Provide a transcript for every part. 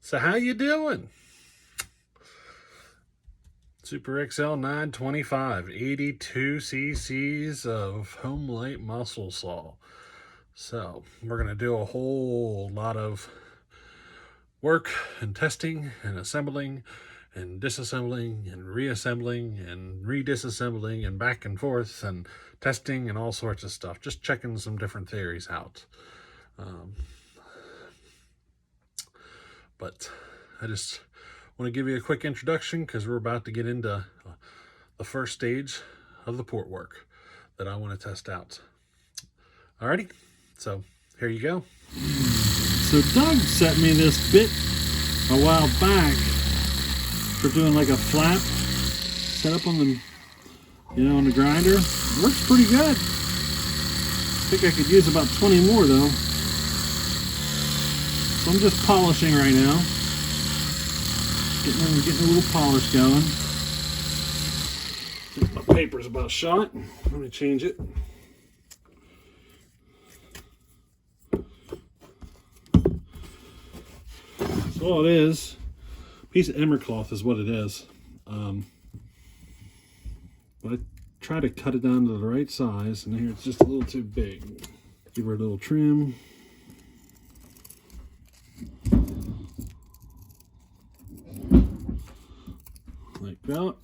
So how you doing? Super XL-925, 82 cc's of Homelite muscle saw. So we're going to do a whole lot of work and testing and assembling and disassembling and reassembling and redisassembling and back and forth and testing and all sorts of stuff. Just checking some different theories out. But I just want to give you a quick introduction because we're about to get into the first stage of the port work that I want to test out. Alrighty, so here you go. So Doug sent me this bit a while back for doing like a flap setup on the, on the grinder. It works pretty good. I think I could use about 20 more though. So I'm just polishing right now. Getting a little polish going. I think my paper's about shot. Let me change it. So all it is, a piece of emmer cloth is what it is. But I try to cut it down to the right size, and here it's just a little too big. Give her a little trim. Like that.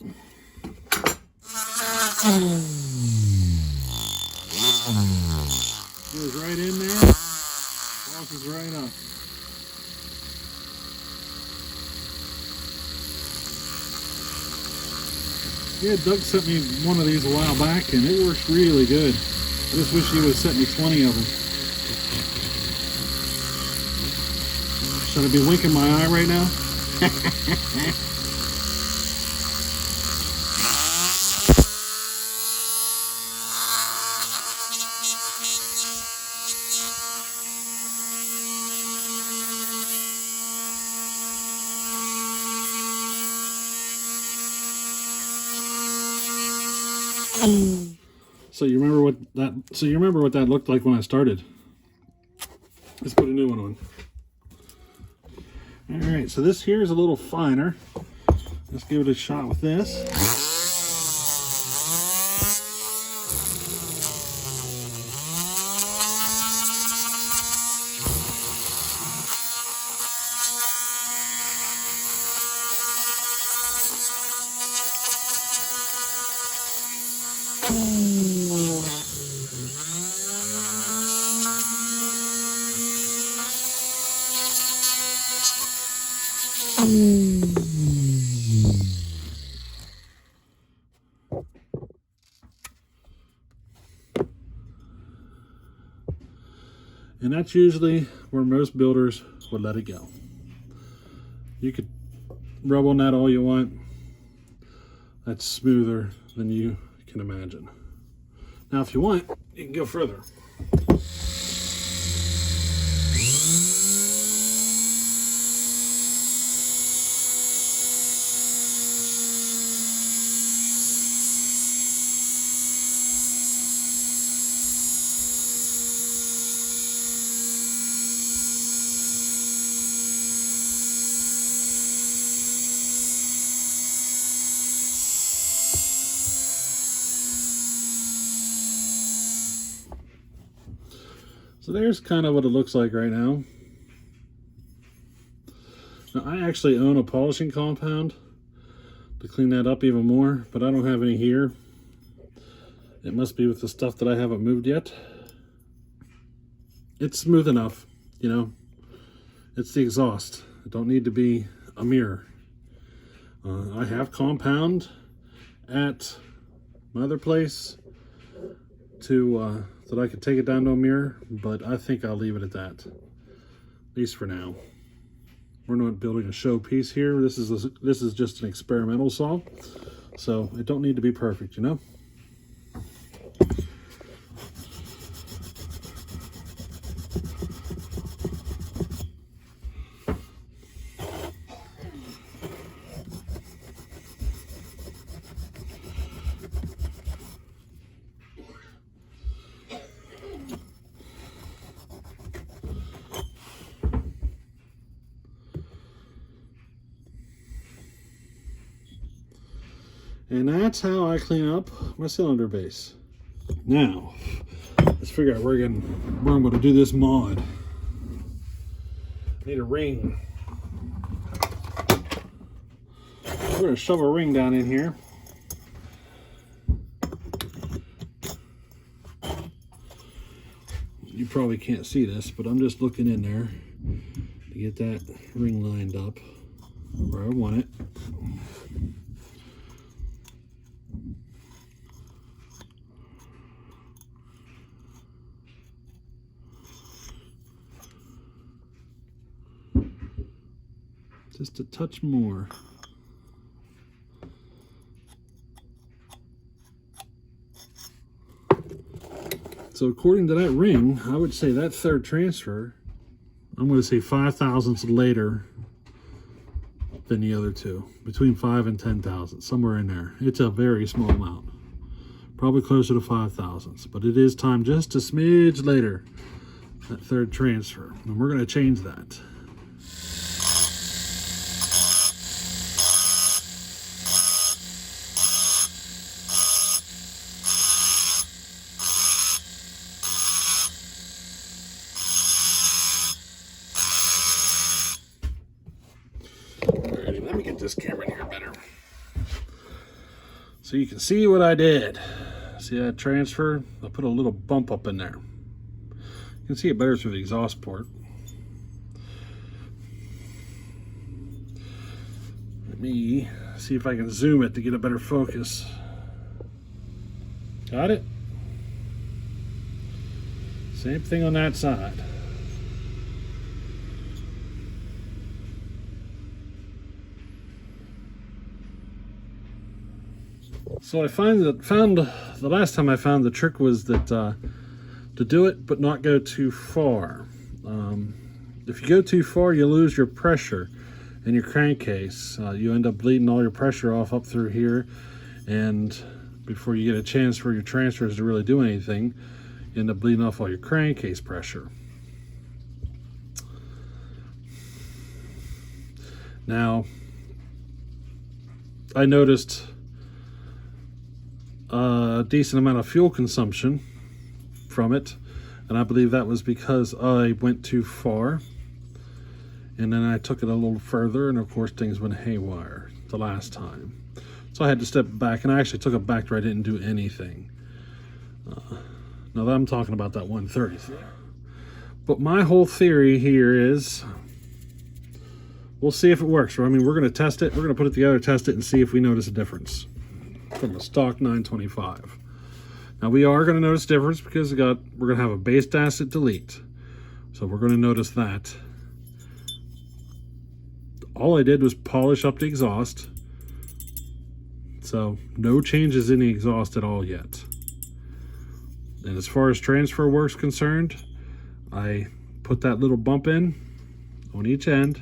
Goes right in there. Crosses right up. Yeah, Doug sent me one of these a while back, and it works really good. I just wish he would have sent me 20 of them. Should I be winking my eye right now? So you remember what that looked like when I started. Let's put a new one on. All right, so this here is a little finer. Let's give it a shot with this. And that's usually where most builders would let it go. You could rub on that all you want. That's smoother than you can imagine. Now, if you want, you can go further. So there's kind of what it looks like right now. Now I actually own a polishing compound to clean that up even more, but I don't have any here. It must be with the stuff that I haven't moved yet. It's smooth enough, It's the exhaust. It don't need to be a mirror. I have compound at my other place to that I could take it down to a mirror, but I think I'll leave it at that, at least for now. We're not building a show piece here. This is just an experimental saw, so it don't need to be perfect, And that's how I clean up my cylinder base. Now, let's figure out where I'm going to do this mod. Need a ring. We're going to shove a ring down in here. You probably can't see this, but I'm just looking in there to get that ring lined up where I want it. Just a touch more. So according to that ring, I would say that third transfer, I'm going to say 5 thousandths later than the other two. Between 5 and 10 thousandths, somewhere in there. It's a very small amount. Probably closer to 5 thousandths, but it is time just a smidge later, that third transfer. And we're going to change that. Let me get this camera in here better. So you can see what I did. See that transfer? I put a little bump up in there. You can see it better through the exhaust port. Let me see if I can zoom it to get a better focus. Got it? Same thing on that side. So I found the last time I found the trick was that to do it but not go too far. If you go too far, you lose your pressure in your crankcase. You end up bleeding all your pressure off up through here, and before you get a chance for your transfers to really do anything, you end up bleeding off all your crankcase pressure. Now, I noticed a decent amount of fuel consumption from it, and I believe that was because I went too far, and then I took it a little further, and of course things went haywire the last time. So I had to step back, and I actually took it back where I didn't do anything. Now that I'm talking about that 130. But my whole theory here is, we'll see if it works. I mean, we're going to test it. We're going to put it together, test it, and see if we notice a difference from a stock 925. Now we are going to notice difference because we're going to have a base acid delete. So we're going to notice that. All I did was polish up the exhaust. So no changes in the exhaust at all yet. And as far as transfer work's concerned, I put that little bump in on each end.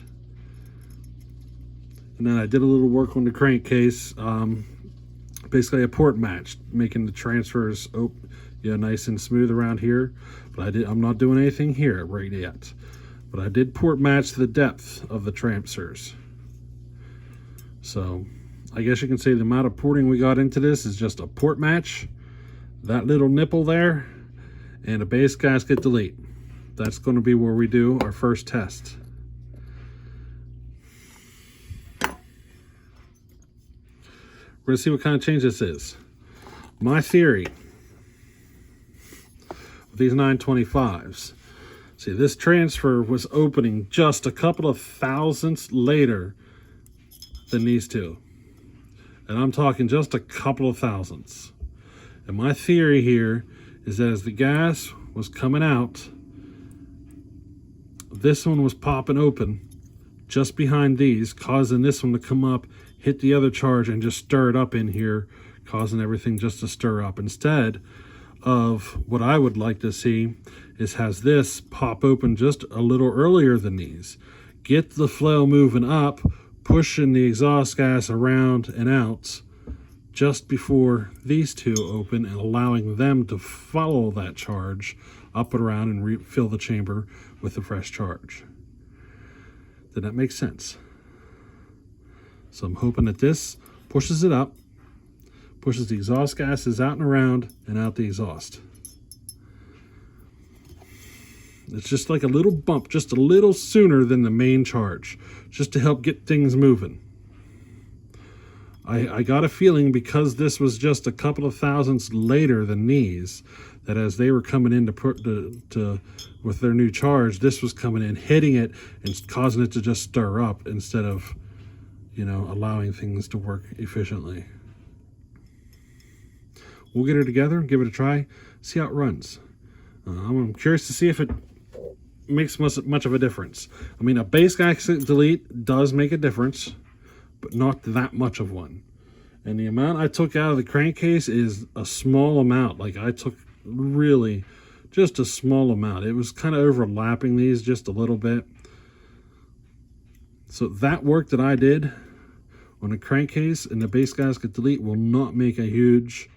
And then I did a little work on the crankcase. Basically a port match, making the transfers nice and smooth around here. But I'm not doing anything here right yet. But I did port match the depth of the transfers. So I guess you can say the amount of porting we got into this is just a port match, that little nipple there, and a base gasket delete. That's going to be where we do our first test. We're going to see what kind of change this is. My theory with these 925s, see, this transfer was opening just a couple of thousandths later than these two. And I'm talking just a couple of thousandths. And my theory here is that as the gas was coming out, this one was popping open just behind these, causing this one to come up, hit the other charge, and just stir it up in here, causing everything just to stir up. Instead of what I would like to see is has this pop open just a little earlier than these. Get the flow moving up, pushing the exhaust gas around and out just before these two open, and allowing them to follow that charge up and around and refill the chamber with a fresh charge. Did that make sense? So I'm hoping that this pushes it up, Pushes the exhaust gases out and around and out the exhaust. It's just like a little bump, just a little sooner than the main charge, just to help get things moving. I got a feeling, because this was just a couple of thousandths later than these, that as they were coming in with their new charge, this was coming in, hitting it, and causing it to just stir up instead of, you know, allowing things to work efficiently. We'll get her together, give it a try, see how it runs. I'm curious to see if it makes much of a difference. I mean, a base axle delete does make a difference, but not that much of one. And the amount I took out of the crankcase is a small amount. Like, I took really just a small amount. It was kind of overlapping these just a little bit. So that work that I did on a crankcase and the base gasket delete will not make a huge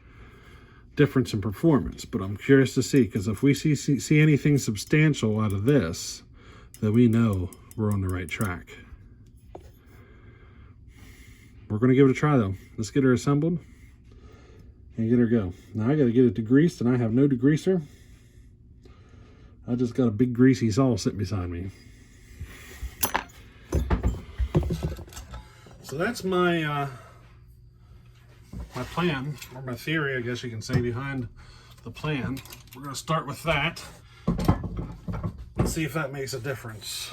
difference in performance. But I'm curious to see, because if we see anything substantial out of this, then we know we're on the right track. We're going to give it a try, though. Let's get her assembled and get her go. Now I got to get it degreased, and I have no degreaser. I just got a big greasy saw sitting beside me. So that's my my plan, or my theory, I guess you can say, behind the plan. We're going to start with that and see if that makes a difference.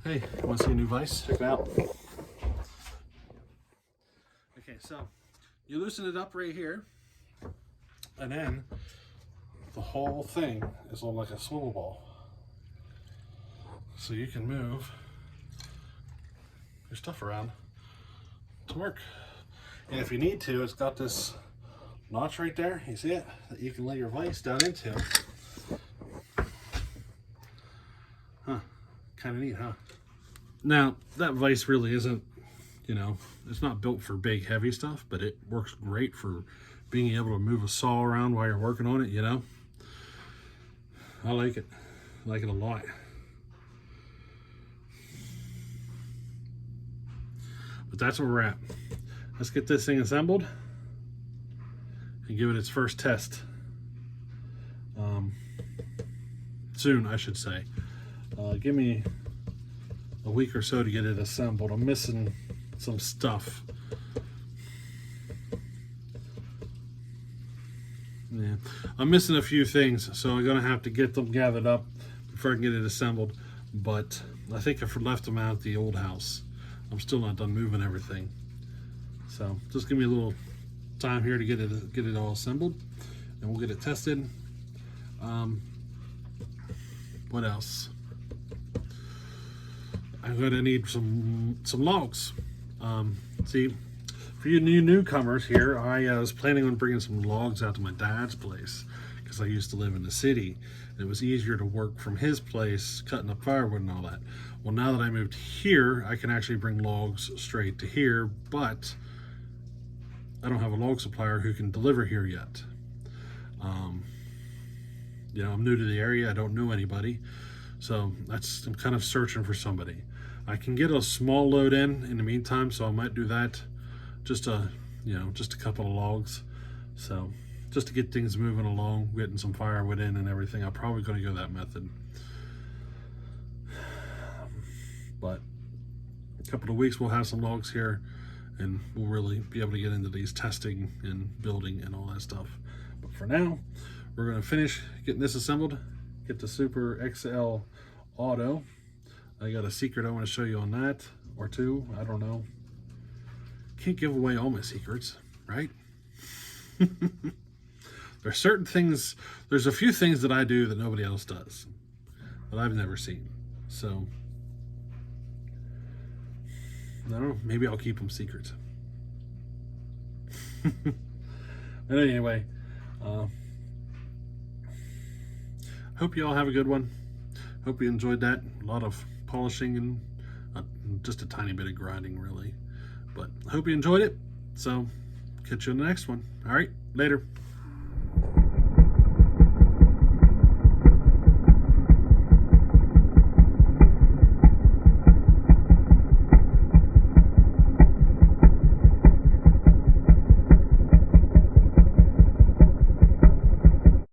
Hey, want to see a new vise? Check it out. Okay, so you loosen it up right here, and then the whole thing is on like a swivel ball. So you can move your stuff around to work. And if you need to, it's got this notch right there. You see it? That you can lay your vise down into. Huh. Kind of neat, huh? Now, that vise really isn't, you know, it's not built for big, heavy stuff, but it works great for being able to move a saw around while you're working on it, you know? I like it. I like it a lot. But that's where we're at. Let's get this thing assembled and give it its first test. Soon, I should say. Give me a week or so to get it assembled. I'm missing some stuff. Yeah, I'm missing a few things, so I'm gonna have to get them gathered up before I can get it assembled. But I think I've left them out at the old house. I'm still not done moving everything, so just give me a little time here to get it all assembled, and we'll get it tested. What else? I'm gonna need some logs. See, for you newcomers here, I was planning on bringing some logs out to my dad's place, because I used to live in the city. And it was easier to work from his place, cutting up firewood and all that. Well, now that I moved here, I can actually bring logs straight to here, but I don't have a log supplier who can deliver here yet. You know, I'm new to the area. I don't know anybody. So I'm kind of searching for somebody. I can get a small load in the meantime, so I might do that. Just a couple of logs. So just to get things moving along, getting some firewood in and everything. I'm probably going to go that method. But a couple of weeks we'll have some logs here, and we'll really be able to get into these testing and building and all that stuff. But for now, we're going to finish getting this assembled, get the Super XL Auto. I got a secret I want to show you on that, or two, I don't know. Can't give away all my secrets, right? There's certain things, there's a few things that I do that nobody else does, that I've never seen. So, I don't know, maybe I'll keep them secret. But anyway, hope you all have a good one. Hope you enjoyed that. A lot of polishing and just a tiny bit of grinding, really. But I hope you enjoyed it. So, catch you in the next one. All right, later.